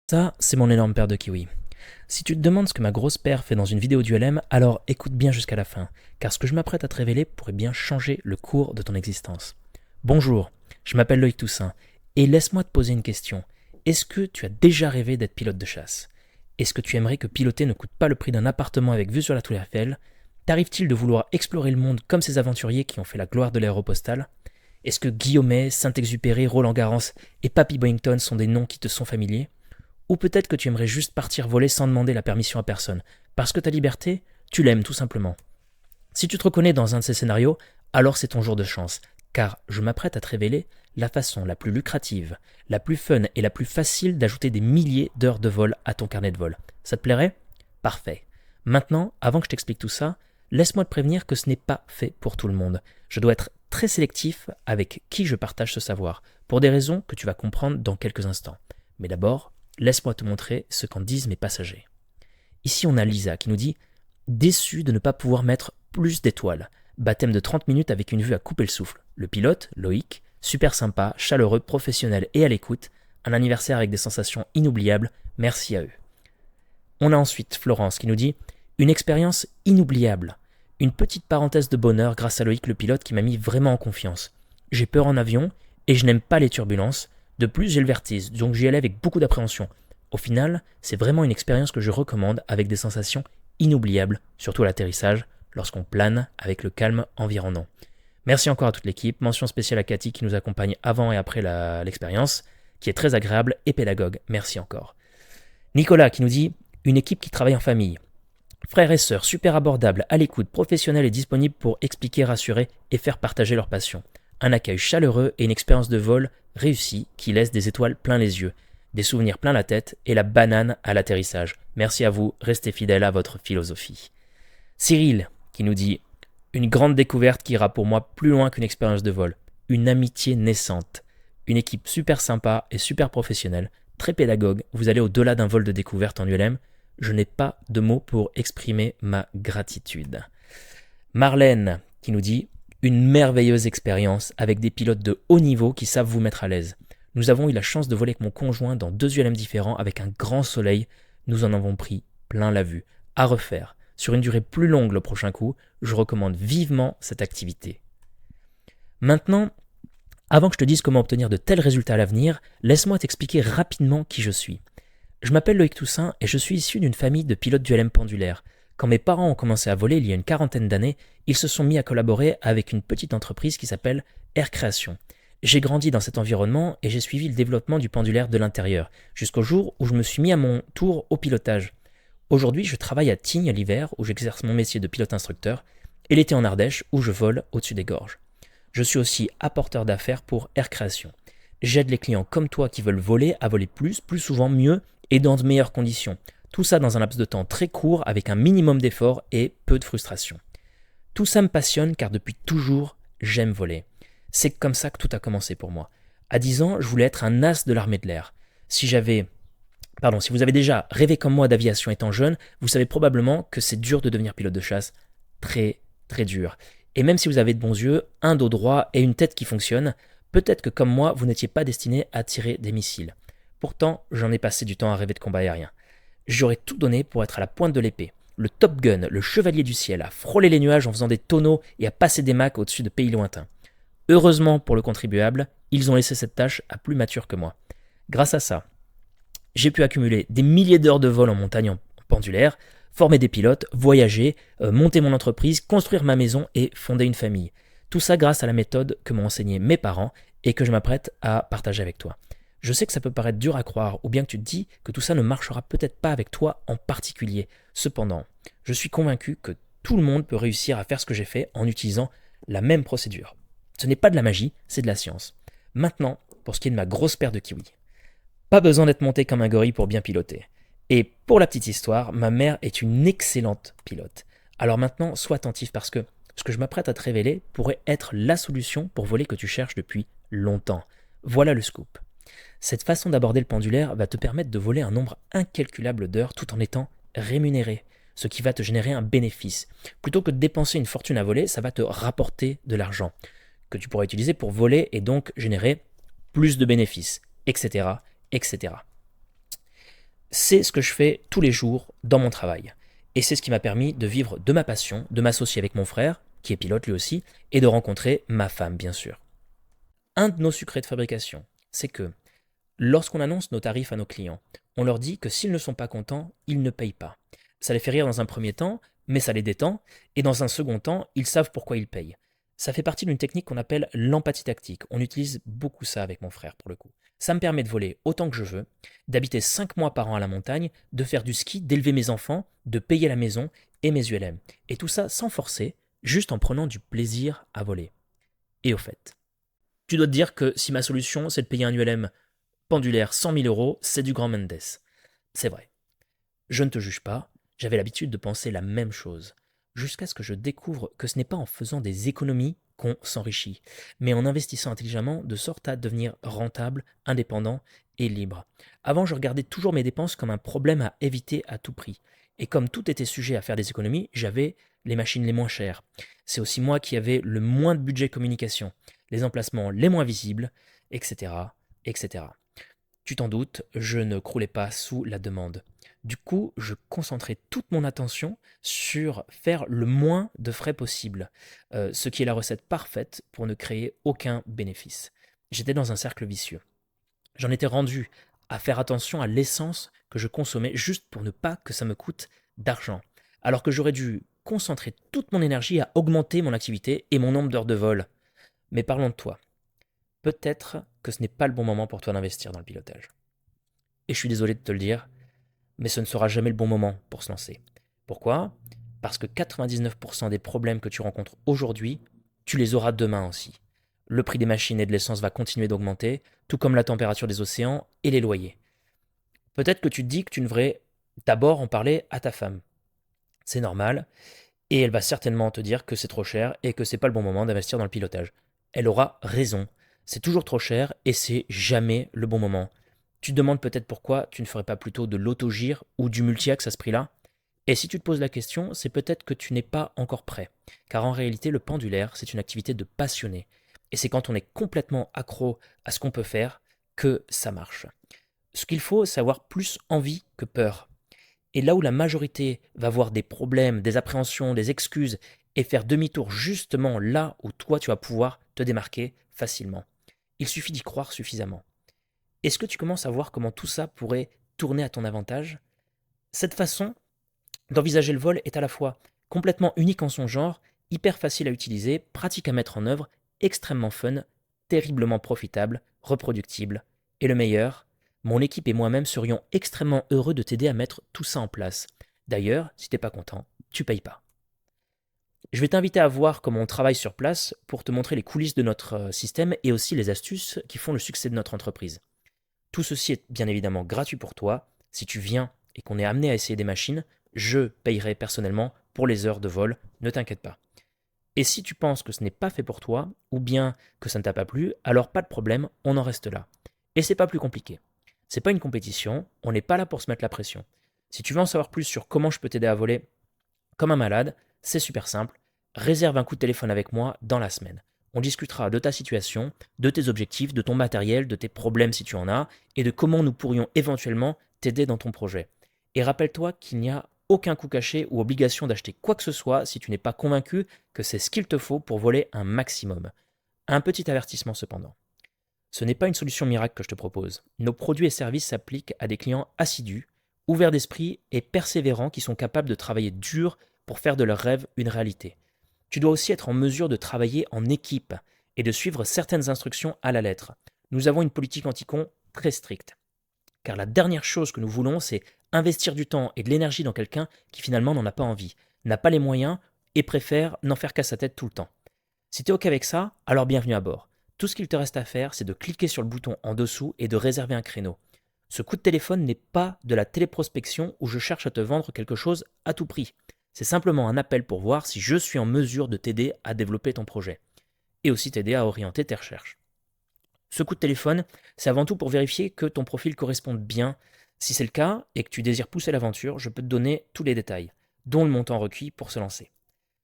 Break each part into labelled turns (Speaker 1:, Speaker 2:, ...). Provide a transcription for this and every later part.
Speaker 1: Ça, c'est mon énorme paire de kiwis. Si tu te demandes ce que ma grosse paire fait dans une vidéo du LM, alors écoute bien jusqu'à la fin, car ce que je m'apprête à te révéler pourrait bien changer le cours de ton existence. Bonjour, je m'appelle Loïc Toussaint, et laisse-moi te poser une question. Est-ce que tu as déjà rêvé d'être pilote de chasse? Est-ce que tu aimerais que piloter ne coûte pas le prix d'un appartement avec vue sur la Tour Eiffel? T'arrive-t-il de vouloir explorer le monde comme ces aventuriers qui ont fait la gloire de l'aéropostale? Est-ce que Guillaumet, Saint-Exupéry, Roland-Garros et Papy Boyington sont des noms qui te sont familiers? Ou peut-être que tu aimerais juste partir voler sans demander la permission à personne, parce que ta liberté, tu l'aimes tout simplement. Si tu te reconnais dans un de ces scénarios, alors c'est ton jour de chance, car je m'apprête à te révéler la façon la plus lucrative, la plus fun et la plus facile d'ajouter des milliers d'heures de vol à ton carnet de vol. Ça te plairait? Parfait. Maintenant, avant que je t'explique tout ça, laisse-moi te prévenir que ce n'est pas fait pour tout le monde. Je dois être très sélectif avec qui je partage ce savoir, pour des raisons que tu vas comprendre dans quelques instants. Mais d'abord, laisse-moi te montrer ce qu'en disent mes passagers. Ici, on a Lisa qui nous dit « Déçu de ne pas pouvoir mettre plus d'étoiles. Baptême de 30 minutes avec une vue à couper le souffle. Le pilote, Loïc, super sympa, chaleureux, professionnel et à l'écoute. Un anniversaire avec des sensations inoubliables. Merci à eux. » On a ensuite Florence qui nous dit « Une expérience inoubliable. Une petite parenthèse de bonheur grâce à Loïc le pilote qui m'a mis vraiment en confiance. J'ai peur en avion et je n'aime pas les turbulences. De plus, j'ai le vertige, donc j'y allais avec beaucoup d'appréhension. Au final, c'est vraiment une expérience que je recommande avec des sensations inoubliables, surtout à l'atterrissage, lorsqu'on plane avec le calme environnant. Merci encore à toute l'équipe, mention spéciale à Cathy qui nous accompagne avant et après l'expérience, qui est très agréable et pédagogue. Merci encore. Nicolas qui nous dit « Une équipe qui travaille en famille. Frères et sœurs, super abordables, à l'écoute, professionnels et disponibles pour expliquer, rassurer et faire partager leur passion. Un accueil chaleureux et une expérience de vol réussie qui laisse des étoiles plein les yeux, des souvenirs plein la tête et la banane à l'atterrissage. Merci à vous, restez fidèles à votre philosophie. » Cyril qui nous dit « Une grande découverte qui ira pour moi plus loin qu'une expérience de vol. Une amitié naissante. Une équipe super sympa et super professionnelle, très pédagogue. Vous allez au-delà d'un vol de découverte en ULM. Je n'ai pas de mots pour exprimer ma gratitude. » Marlène qui nous dit « Une merveilleuse expérience avec des pilotes de haut niveau qui savent vous mettre à l'aise. Nous avons eu la chance de voler avec mon conjoint dans 2 ULM différents avec un grand soleil. Nous en avons pris plein la vue. À refaire. Sur une durée plus longue le prochain coup, je recommande vivement cette activité. » Maintenant, avant que je te dise comment obtenir de tels résultats à l'avenir, laisse-moi t'expliquer rapidement qui je suis. Je m'appelle Loïc Toussaint et je suis issu d'une famille de pilotes d'ULM pendulaires. Quand mes parents ont commencé à voler il y a une quarantaine d'années, ils se sont mis à collaborer avec une petite entreprise qui s'appelle Air Création. J'ai grandi dans cet environnement et j'ai suivi le développement du pendulaire de l'intérieur, jusqu'au jour où je me suis mis à mon tour au pilotage. Aujourd'hui, je travaille à Tignes l'hiver, où j'exerce mon métier de pilote-instructeur, et l'été en Ardèche, où je vole au-dessus des gorges. Je suis aussi apporteur d'affaires pour Air Création. J'aide les clients comme toi qui veulent voler à voler plus souvent, mieux et dans de meilleures conditions. Tout ça dans un laps de temps très court avec un minimum d'effort et peu de frustration. Tout ça me passionne car depuis toujours, j'aime voler. C'est comme ça que tout a commencé pour moi. À 10 ans, je voulais être un as de l'armée de l'air. Si vous avez déjà rêvé comme moi d'aviation étant jeune, vous savez probablement que c'est dur de devenir pilote de chasse. Très, très dur. Et même si vous avez de bons yeux, un dos droit et une tête qui fonctionne, peut-être que comme moi, vous n'étiez pas destiné à tirer des missiles. Pourtant, j'en ai passé du temps à rêver de combat aérien. J'aurais tout donné pour être à la pointe de l'épée, le Top Gun, le chevalier du ciel, à frôler les nuages en faisant des tonneaux et à passer des macs au-dessus de pays lointains. Heureusement pour le contribuable, ils ont laissé cette tâche à plus mature que moi. Grâce à ça, j'ai pu accumuler des milliers d'heures de vol en montagne en pendulaire, former des pilotes, voyager, monter mon entreprise, construire ma maison et fonder une famille. Tout ça grâce à la méthode que m'ont enseigné mes parents et que je m'apprête à partager avec toi. Je sais que ça peut paraître dur à croire, ou bien que tu te dis que tout ça ne marchera peut-être pas avec toi en particulier. Cependant, je suis convaincu que tout le monde peut réussir à faire ce que j'ai fait en utilisant la même procédure. Ce n'est pas de la magie, c'est de la science. Maintenant, pour ce qui est de ma grosse paire de kiwis. Pas besoin d'être monté comme un gorille pour bien piloter. Et pour la petite histoire, ma mère est une excellente pilote. Alors maintenant, sois attentif parce que ce que je m'apprête à te révéler pourrait être la solution pour voler que tu cherches depuis longtemps. Voilà le scoop. Cette façon d'aborder le pendulaire va te permettre de voler un nombre incalculable d'heures tout en étant rémunéré, ce qui va te générer un bénéfice. Plutôt que de dépenser une fortune à voler, ça va te rapporter de l'argent que tu pourras utiliser pour voler et donc générer plus de bénéfices, etc., etc. C'est ce que je fais tous les jours dans mon travail. Et c'est ce qui m'a permis de vivre de ma passion, de m'associer avec mon frère, qui est pilote lui aussi, et de rencontrer ma femme, bien sûr. Un de nos secrets de fabrication, c'est que lorsqu'on annonce nos tarifs à nos clients, on leur dit que s'ils ne sont pas contents, ils ne payent pas. Ça les fait rire dans un premier temps, mais ça les détend, et dans un second temps, ils savent pourquoi ils payent. Ça fait partie d'une technique qu'on appelle l'empathie tactique. On utilise beaucoup ça avec mon frère pour le coup. Ça me permet de voler autant que je veux, d'habiter 5 mois par an à la montagne, de faire du ski, d'élever mes enfants, de payer la maison et mes ULM. Et tout ça sans forcer, juste en prenant du plaisir à voler. Et au fait, tu dois te dire que si ma solution c'est de payer un ULM pendulaire 100 000 euros, c'est du grand Mendes. C'est vrai. Je ne te juge pas, j'avais l'habitude de penser la même chose, jusqu'à ce que je découvre que ce n'est pas en faisant des économies qu'on s'enrichit, mais en investissant intelligemment de sorte à devenir rentable, indépendant et libre. Avant, je regardais toujours mes dépenses comme un problème à éviter à tout prix. Et comme tout était sujet à faire des économies, j'avais les machines les moins chères. C'est aussi moi qui avais le moins de budget communication, les emplacements les moins visibles, etc., etc. Tu t'en doutes, je ne croulais pas sous la demande. Du coup, je concentrais toute mon attention sur faire le moins de frais possible, ce qui est la recette parfaite pour ne créer aucun bénéfice. J'étais dans un cercle vicieux. J'en étais rendu à faire attention à l'essence que je consommais juste pour ne pas que ça me coûte d'argent, alors que j'aurais dû concentrer toute mon énergie à augmenter mon activité et mon nombre d'heures de vol. Mais parlons de toi. Peut-être que ce n'est pas le bon moment pour toi d'investir dans le pilotage. Et je suis désolé de te le dire, mais ce ne sera jamais le bon moment pour se lancer. Pourquoi? Parce que 99% des problèmes que tu rencontres aujourd'hui, tu les auras demain aussi. Le prix des machines et de l'essence va continuer d'augmenter, tout comme la température des océans et les loyers. Peut-être que tu te dis que tu devrais d'abord en parler à ta femme. C'est normal, et elle va certainement te dire que c'est trop cher et que c'est pas le bon moment d'investir dans le pilotage. Elle aura raison. C'est toujours trop cher et c'est jamais le bon moment. Tu te demandes peut-être pourquoi tu ne ferais pas plutôt de l'autogire ou du multi-axe à ce prix-là. Et si tu te poses la question, c'est peut-être que tu n'es pas encore prêt. Car en réalité, le pendulaire, c'est une activité de passionné. Et c'est quand on est complètement accro à ce qu'on peut faire que ça marche. Ce qu'il faut, c'est avoir plus envie que peur. Et là où la majorité va voir des problèmes, des appréhensions, des excuses, et faire demi-tour justement là où toi tu vas pouvoir te démarquer facilement. Il suffit d'y croire suffisamment. Est-ce que tu commences à voir comment tout ça pourrait tourner à ton avantage? Cette façon d'envisager le vol est à la fois complètement unique en son genre, hyper facile à utiliser, pratique à mettre en œuvre, extrêmement fun, terriblement profitable, reproductible. Et le meilleur, mon équipe et moi-même serions extrêmement heureux de t'aider à mettre tout ça en place. D'ailleurs, si t'es pas content, tu payes pas. Je vais t'inviter à voir comment on travaille sur place pour te montrer les coulisses de notre système et aussi les astuces qui font le succès de notre entreprise. Tout ceci est bien évidemment gratuit pour toi. Si tu viens et qu'on est amené à essayer des machines, je payerai personnellement pour les heures de vol, ne t'inquiète pas. Et si tu penses que ce n'est pas fait pour toi, ou bien que ça ne t'a pas plu, alors pas de problème, on en reste là. Et c'est pas plus compliqué. C'est pas une compétition, on n'est pas là pour se mettre la pression. Si tu veux en savoir plus sur comment je peux t'aider à voler comme un malade, c'est super simple. Réserve un coup de téléphone avec moi dans la semaine. On discutera de ta situation, de tes objectifs, de ton matériel, de tes problèmes si tu en as, et de comment nous pourrions éventuellement t'aider dans ton projet. Et rappelle-toi qu'il n'y a aucun coût caché ou obligation d'acheter quoi que ce soit si tu n'es pas convaincu que c'est ce qu'il te faut pour voler un maximum. Un petit avertissement cependant. Ce n'est pas une solution miracle que je te propose. Nos produits et services s'appliquent à des clients assidus, ouverts d'esprit et persévérants qui sont capables de travailler dur pour faire de leurs rêves une réalité. Tu dois aussi être en mesure de travailler en équipe et de suivre certaines instructions à la lettre. Nous avons une politique anti-con très stricte. Car la dernière chose que nous voulons, c'est investir du temps et de l'énergie dans quelqu'un qui finalement n'en a pas envie, n'a pas les moyens et préfère n'en faire qu'à sa tête tout le temps. Si tu es OK avec ça, alors bienvenue à bord. Tout ce qu'il te reste à faire, c'est de cliquer sur le bouton en dessous et de réserver un créneau. Ce coup de téléphone n'est pas de la téléprospection où je cherche à te vendre quelque chose à tout prix. C'est simplement un appel pour voir si je suis en mesure de t'aider à développer ton projet et aussi t'aider à orienter tes recherches. Ce coup de téléphone, c'est avant tout pour vérifier que ton profil corresponde bien. Si c'est le cas et que tu désires pousser l'aventure, je peux te donner tous les détails, dont le montant requis pour se lancer.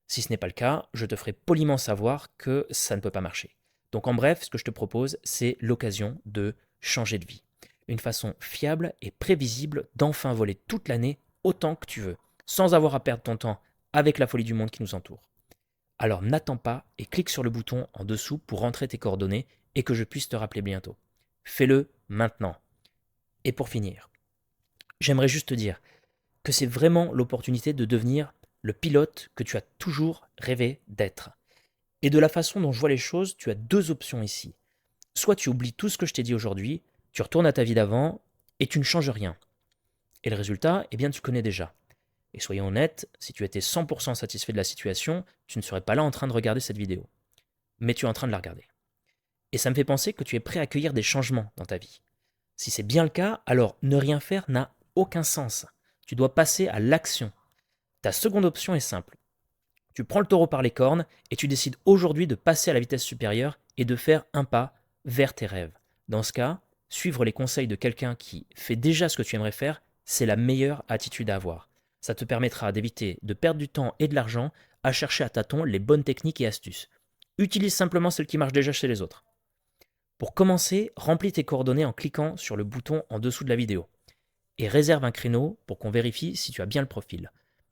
Speaker 1: Si ce n'est pas le cas, je te ferai poliment savoir que ça ne peut pas marcher. Donc en bref, ce que je te propose, c'est l'occasion de changer de vie. une façon fiable et prévisible d'enfin voler toute l'année autant que tu veux, sans avoir à perdre ton temps avec la folie du monde qui nous entoure. Alors n'attends pas et clique sur le bouton en dessous pour rentrer tes coordonnées et que je puisse te rappeler bientôt. Fais-le maintenant. Et pour finir, j'aimerais juste te dire que c'est vraiment l'opportunité de devenir le pilote que tu as toujours rêvé d'être. Et de la façon dont je vois les choses, tu as deux options ici. Soit tu oublies tout ce que je t'ai dit aujourd'hui, tu retournes à ta vie d'avant et tu ne changes rien. Et le résultat, eh bien tu connais déjà. Et soyons honnêtes, si tu étais 100% satisfait de la situation, tu ne serais pas là en train de regarder cette vidéo. Mais tu es en train de la regarder. Et ça me fait penser que tu es prêt à accueillir des changements dans ta vie. Si c'est bien le cas, alors ne rien faire n'a aucun sens. Tu dois passer à l'action. Ta seconde option est simple. Tu prends le taureau par les cornes et tu décides aujourd'hui de passer à la vitesse supérieure et de faire un pas vers tes rêves. Dans ce cas, suivre les conseils de quelqu'un qui fait déjà ce que tu aimerais faire, c'est la meilleure attitude à avoir. Ça te permettra d'éviter de perdre du temps et de l'argent à chercher à tâtons les bonnes techniques et astuces. Utilise simplement celles qui marchent déjà chez les autres. Pour commencer, remplis tes coordonnées en cliquant sur le bouton en dessous de la vidéo. Et réserve un créneau pour qu'on vérifie si tu as bien le profil.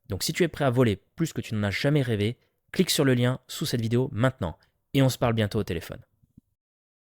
Speaker 1: Donc si tu es prêt à voler plus que tu n'en as jamais rêvé, clique sur le lien sous cette vidéo maintenant et on se parle bientôt au téléphone.